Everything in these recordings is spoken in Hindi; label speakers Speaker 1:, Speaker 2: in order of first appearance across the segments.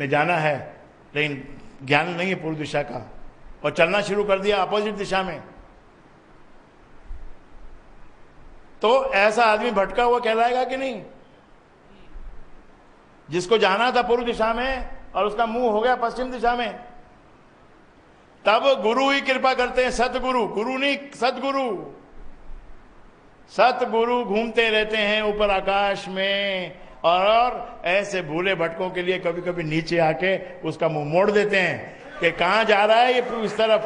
Speaker 1: में जाना है, लेकिन ज्ञान नहीं है पूर्व दिशा का, और चलना शुरू कर दिया अपोजिट दिशा में, तो ऐसा आदमी भटका हुआ कहलाएगा कि नहीं? जिसको जाना था पूर्व दिशा में और उसका मुंह हो गया पश्चिम दिशा में, तब गुरु ही कृपा करते हैं, सतगुरु, गुरु नहीं सतगुरु। सतगुरु घूमते रहते हैं ऊपर आकाश में, और ऐसे भूले भटकों के लिए कभी कभी नीचे आके उसका मुंह मोड़ देते हैं कि कहां जा रहा है ये, इस तरफ,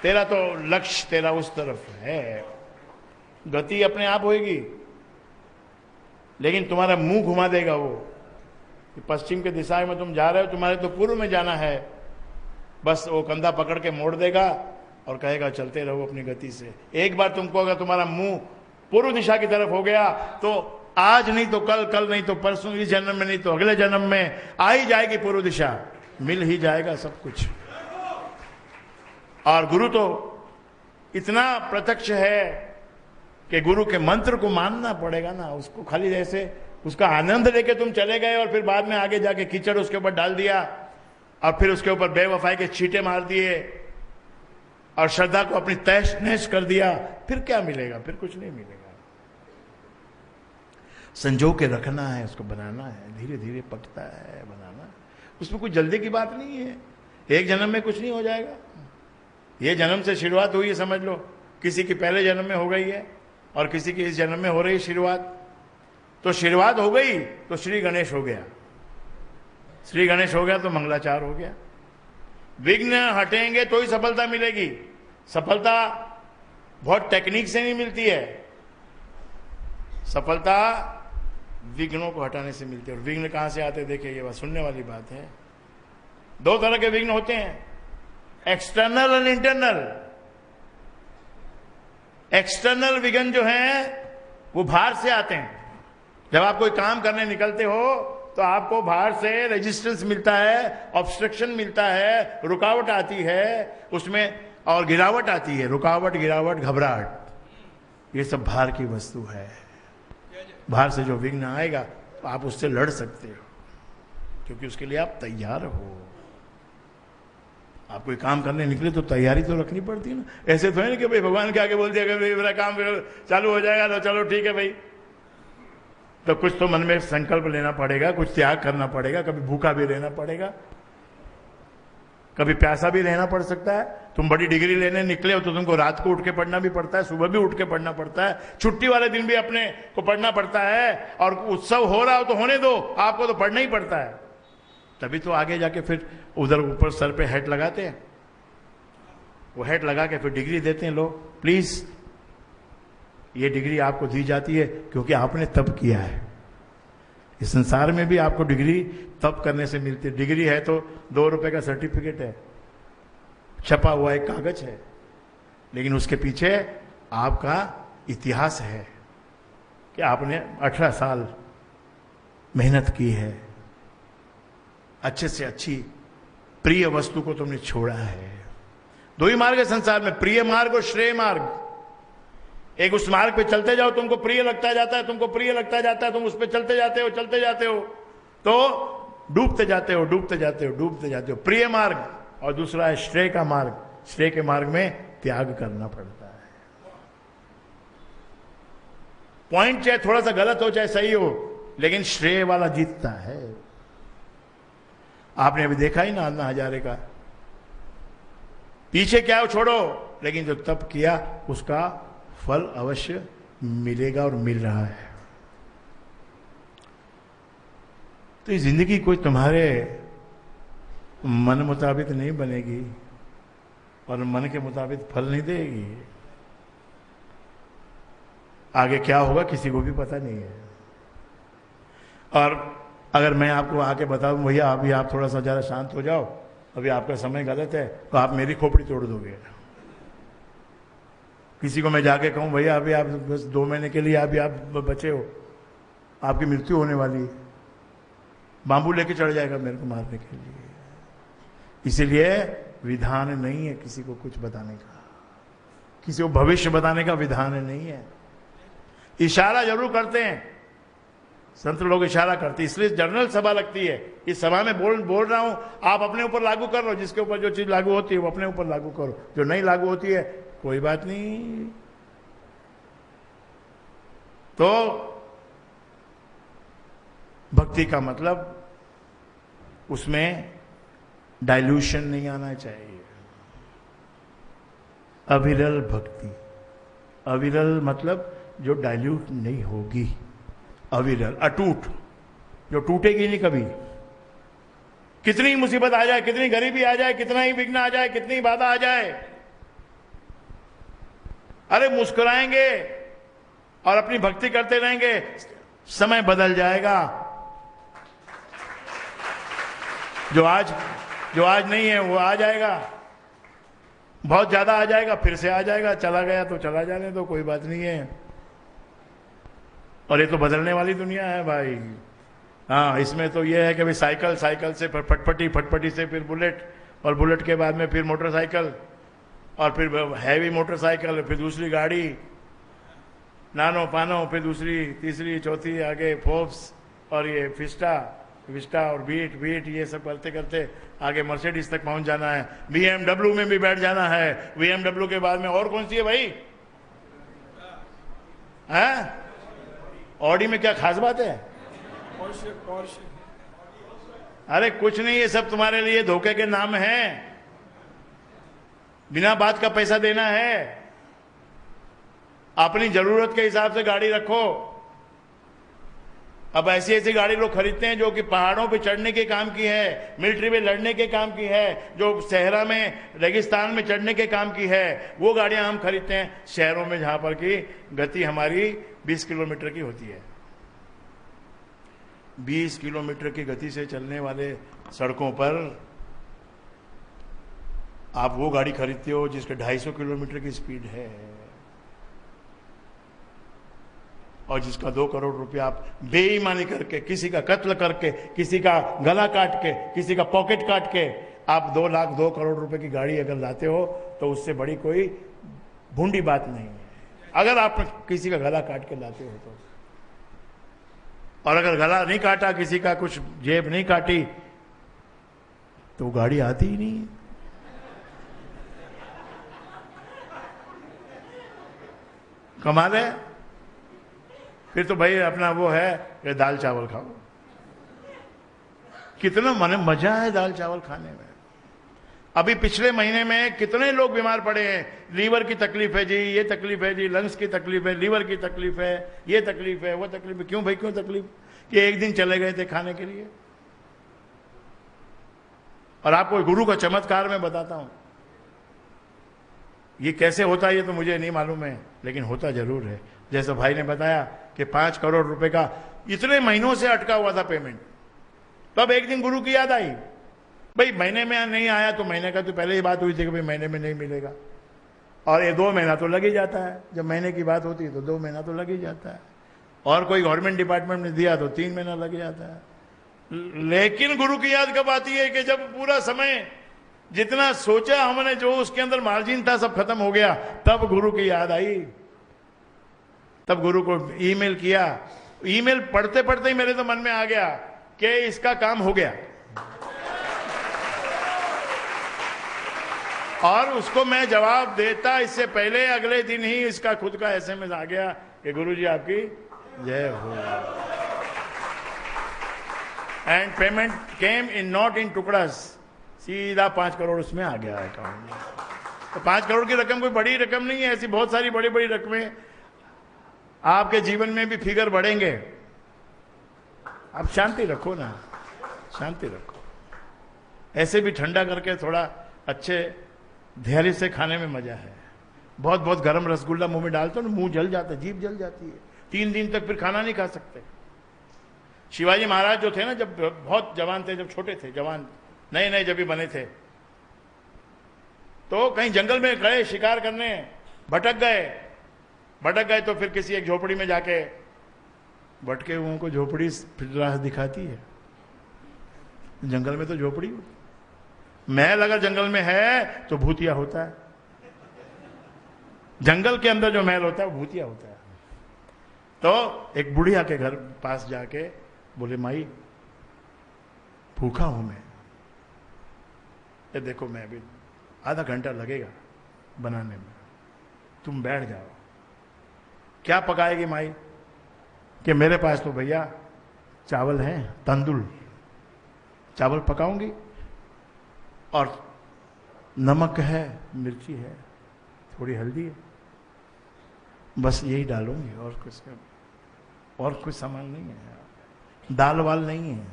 Speaker 1: तेरा तो लक्ष्य तेरा उस तरफ है। गति अपने आप होगी, लेकिन तुम्हारा मुंह घुमा देगा वो कि पश्चिम के दिशा में तुम जा रहे हो, तुम्हारे तो पूर्व में जाना है। बस वो कंधा पकड़ के मोड़ देगा और कहेगा चलते रहो अपनी गति से। एक बार तुमको अगर तुम्हारा मुंह पूर्व दिशा की तरफ हो गया तो आज नहीं तो कल, कल नहीं तो परसों, इस जन्म में नहीं तो अगले जन्म में आ ही जाएगी पूर्व दिशा, मिल ही जाएगा सब कुछ। और गुरु तो इतना प्रत्यक्ष है कि गुरु के मंत्र को मानना पड़ेगा ना, उसको खाली ऐसे उसका आनंद लेके तुम चले गए और फिर बाद में आगे जाके कीचड़ उसके ऊपर डाल दिया और फिर उसके ऊपर बेवफाई के छींटे मार दिए और श्रद्धा को अपनी तहस नहस कर दिया, फिर क्या मिलेगा? फिर कुछ नहीं मिलेगा। संजो के रखना है, उसको बनाना है, धीरे धीरे पकता है बनाना, उसमें कोई जल्दी की बात नहीं है। एक जन्म में कुछ नहीं हो जाएगा। ये जन्म से शुरुआत हुई है समझ लो, किसी की पहले जन्म में हो गई है और किसी की इस जन्म में हो रही है शुरुआत। तो शुरुआत हो गई तो श्री गणेश हो गया, श्री गणेश हो गया तो मंगलाचार हो गया। विघ्न हटेंगे तो ही सफलता मिलेगी। सफलता बहुत टेक्निक से नहीं मिलती है, सफलता विघ्नों को हटाने से मिलती है। और विघ्न कहां से आते देखिए, ये बात सुनने वाली बात है। दो तरह के विघ्न होते हैं, एक्सटर्नल और इंटरनल। एक्सटर्नल विघ्न जो हैं वो बाहर से आते हैं। जब आप कोई काम करने निकलते हो तो आपको बाहर से रेजिस्टेंस मिलता है, ऑब्स्ट्रक्शन मिलता है, रुकावट आती है उसमें, और गिरावट आती है, रुकावट, गिरावट, घबराहट, ये सब बाहर की वस्तु है। बाहर से जो विघ्न आएगा तो आप उससे लड़ सकते हो, क्योंकि उसके लिए आप तैयार हो। आप कोई काम करने निकले तो तैयारी तो रखनी पड़ती है ना। ऐसे तो है ना कि भाई भगवान के आगे बोल दिया कि मेरा काम चालू हो जाएगा तो चलो ठीक है भाई, तो कुछ तो मन में संकल्प लेना पड़ेगा, कुछ त्याग करना पड़ेगा, कभी भूखा भी रहना पड़ेगा, कभी प्यासा भी रहना पड़ सकता है। तुम बड़ी डिग्री लेने निकले हो तो तुमको रात को उठ के पढ़ना भी पड़ता है, सुबह भी उठ के पढ़ना पड़ता है, छुट्टी वाले दिन भी अपने को पढ़ना पड़ता है, और उत्सव हो रहा हो तो होने दो, आपको तो पढ़ना ही पड़ता है। तभी तो आगे जाके फिर उधर ऊपर सर पे हेड लगाते हैं, वो हेड लगा के फिर डिग्री देते हैं लोग। प्लीज, ये डिग्री आपको दी जाती है क्योंकि आपने तप किया है। इस संसार में भी आपको डिग्री तप करने से मिलती है। डिग्री है तो 2 रुपए का सर्टिफिकेट है, छपा हुआ एक कागज है, लेकिन उसके पीछे आपका इतिहास है कि आपने 18 साल मेहनत की है, अच्छे से अच्छी प्रिय वस्तु को तुमने छोड़ा है। 2 ही मार्ग है संसार में, प्रिय मार्ग और श्रेय मार्ग। एक उस मार्ग पे चलते जाओ, तुमको प्रिय लगता जाता है, तुमको प्रिय लगता जाता है, तुम उस पे चलते जाते हो तो डूबते जाते हो, डूबते जाते हो, डूबते जाते हो। प्रिय मार्ग। और दूसरा है श्रेय का मार्ग। श्रेय के मार्ग में त्याग करना पड़ता है। पॉइंट चाहे थोड़ा सा गलत हो चाहे सही हो, लेकिन श्रेय वाला जीतता है। आपने अभी देखा ही ना अन्ना हजारे का, पीछे क्या हो छोड़ो, लेकिन जो तप किया उसका फल अवश्य मिलेगा और मिल रहा है। तो ये जिंदगी कोई तुम्हारे मन मुताबिक नहीं बनेगी और मन के मुताबिक फल नहीं देगी। आगे क्या होगा किसी को भी पता नहीं है। और अगर मैं आपको आके बताऊं भैया अभी आप थोड़ा सा जरा शांत हो जाओ, अभी आपका समय गलत है, तो आप मेरी खोपड़ी तोड़ दोगे। किसी को मैं जाके कहूं भैया अभी आप बस 2 महीने के लिए अभी आप बचे हो, आपकी मृत्यु होने वाली, बांबू लेके चढ़ जाएगा मेरे को मारने के लिए। इसीलिए विधान नहीं है किसी को कुछ बताने का, किसी को भविष्य बताने का विधान नहीं है। इशारा जरूर करते हैं, संत लोग इशारा करते, इसलिए जनरल सभा लगती है। इस सभा में बोल रहा हूं, आप अपने ऊपर लागू कर लो। जिसके ऊपर जो चीज लागू होती है वो अपने ऊपर लागू करो, जो नहीं लागू होती है कोई बात नहीं। तो भक्ति का मतलब उसमें डाइल्यूशन नहीं आना चाहिए। अविरल भक्ति, अविरल मतलब जो डाइल्यूट नहीं होगी, अविरल अटूट, जो टूटेगी नहीं कभी। कितनी मुसीबत आ जाए, कितनी गरीबी आ जाए, कितना ही विघ्न आ जाए, कितनी बाधा आ जाए, अरे मुस्कुराएंगे और अपनी भक्ति करते रहेंगे, समय बदल जाएगा। जो आज नहीं है वो आ जाएगा, बहुत ज्यादा आ जाएगा, फिर से आ जाएगा, चला गया तो चला जाने दो, कोई बात नहीं है। और ये तो बदलने वाली दुनिया है भाई। हाँ, इसमें तो ये है कि भाई साइकिल से फिर फटपटी से फिर बुलेट, और बुलेट के बाद में फिर मोटरसाइकिल, और फिर हैवी मोटरसाइकिल, फिर दूसरी गाड़ी, नानो पानो, फिर दूसरी, तीसरी, चौथी, आगे फोर्ब्स, और ये विस्टा और बीट, ये सब करते करते आगे मर्सिडीज तक पहुंच जाना है। BMW में भी बैठ जाना है। BMW के बाद में और कौन सी है भाई? हैं? ऑडी में क्या खास बात है? अरे कुछ नहीं, ये सब तुम्हारे लिए धोखे के नाम हैं। बिना बात का पैसा देना है। अपनी जरूरत के हिसाब से गाड़ी रखो। अब ऐसी गाड़ी लोग खरीदते हैं जो कि पहाड़ों पे चढ़ने के काम की है, मिलिट्री में लड़ने के काम की है, जो सहरा में रेगिस्तान में चढ़ने के काम की है, वो गाड़ियां हम खरीदते हैं शहरों में, जहां पर की गति हमारी 20 किलोमीटर की होती है। 20 किलोमीटर की गति से चलने वाले सड़कों पर आप वो गाड़ी खरीदते हो जिसके 250 किलोमीटर की स्पीड है, और जिसका 2 करोड़ रुपया आप बेईमानी करके, किसी का कत्ल करके, किसी का गला काट के, किसी का पॉकेट काट के आप 2 लाख 2 करोड़ रुपए की गाड़ी अगर लाते हो तो उससे बड़ी कोई भूंडी बात नहीं है। अगर आप किसी का गला काट के लाते हो तो, और अगर गला नहीं काटा, किसी का कुछ जेब नहीं काटी, तो गाड़ी आती ही नहीं। कमाल है। फिर तो भाई अपना वो है कि दाल चावल खाओ। कितना मन मजा है दाल चावल खाने में। अभी पिछले महीने में कितने लोग बीमार पड़े हैं। लीवर की तकलीफ है जी, ये तकलीफ है जी, लंग्स की तकलीफ है, लीवर की तकलीफ है, ये तकलीफ है, वो तकलीफ है। क्यों भाई, क्यों तकलीफ? कि एक दिन चले गए थे खाने के लिए। और आपको गुरु का चमत्कार मैं बताता हूं। ये कैसे होता है ये तो मुझे नहीं मालूम है, लेकिन होता जरूर है। जैसे भाई ने बताया कि 5 करोड़ रुपए का इतने महीनों से अटका हुआ था पेमेंट, तब एक दिन गुरु की याद आई, भाई महीने में नहीं आया तो महीने का तो पहले ही बात हुई थी कि भाई महीने में नहीं मिलेगा, और ये 2 महीना तो लग ही जाता है। जब महीने की बात होती है तो 2 महीना तो लग ही जाता है, और कोई गवर्नमेंट डिपार्टमेंट ने दिया तो 3 महीना लग जाता है। लेकिन गुरु की याद कब आती है? कि जब पूरा समय जितना सोचा हमने, जो उसके अंदर मार्जिन था, सब खत्म हो गया, तब गुरु की याद आई। तब गुरु को ईमेल किया। ईमेल पढ़ते पढ़ते ही मेरे तो मन में आ गया कि इसका काम हो गया, और उसको मैं जवाब देता इससे पहले अगले दिन ही इसका खुद का SMS आ गया कि गुरु जी आपकी जय हो। And payment came in not in टुकड़ास, सीधा 5 करोड़ उसमें आ गया अकाउंट में। तो 5 करोड़ की रकम कोई बड़ी रकम नहीं है। ऐसी बहुत सारी बड़ी बड़ी रकमें आपके जीवन में भी फिगर बढ़ेंगे। आप शांति रखो ना, शांति रखो। ऐसे भी ठंडा करके थोड़ा अच्छे धैर्य से खाने में मजा है। बहुत बहुत गर्म रसगुल्ला मुंह में डालते हो ना, मुंह जल जाता है, जीभ जल जाती है। 3 दिन तक फिर खाना नहीं खा सकते। शिवाजी महाराज जो थे ना, जब बहुत जवान थे, जब छोटे थे, जवान नए नए जब भी बने थे, तो कहीं जंगल में गए शिकार करने, भटक गए तो फिर किसी एक झोपड़ी में जाके भटके हुओं को झोपड़ी फिर राह दिखाती है। जंगल में तो झोपड़ी होती, महल अगर जंगल में है तो भूतिया होता है। जंगल के अंदर जो महल होता है वो भूतिया होता है। तो एक बुढ़िया के घर पास जाके बोले, माई भूखा हूं मैं, ये देखो मैं अभी आधा घंटा लगेगा बनाने में, तुम बैठ जाओ। क्या पकाएगी माई? कि मेरे पास तो भैया चावल हैं, तंदुल चावल पकाऊंगी और नमक है, मिर्ची है, थोड़ी हल्दी है, बस यही डालूंगी और कुछ सामान नहीं है, दाल वाल नहीं है।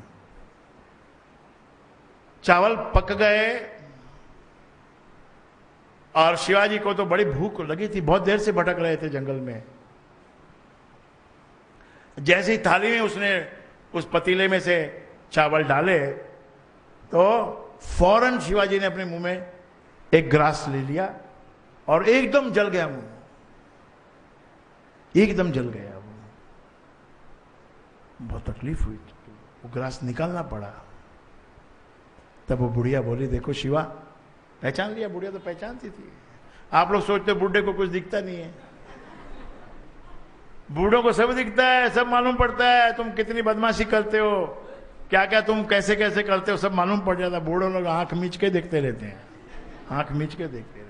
Speaker 1: चावल पक गए और शिवाजी को तो बड़ी भूख लगी थी, बहुत देर से भटक रहे थे जंगल में। जैसे ही थाली में उसने उस पतीले में से चावल डाले तो फौरन शिवाजी ने अपने मुंह में एक ग्रास ले लिया और एकदम जल गया मुंह, एकदम जल गया वो। बहुत तकलीफ हुई, वो ग्रास निकालना पड़ा। तब वो बुढ़िया बोली, देखो शिवा, पहचान लिया? बुढ़िया तो पहचानती थी। आप लोग सोचते बूढ़े को कुछ दिखता नहीं है, बूढ़ों को सब दिखता है, सब मालूम पड़ता है। तुम कितनी बदमाशी करते हो, क्या क्या तुम कैसे कैसे करते हो, सब मालूम पड़ जाता। बूढ़ों लोग आंख मीच के देखते रहते हैं, आंख मीच के देखते रहते हैं।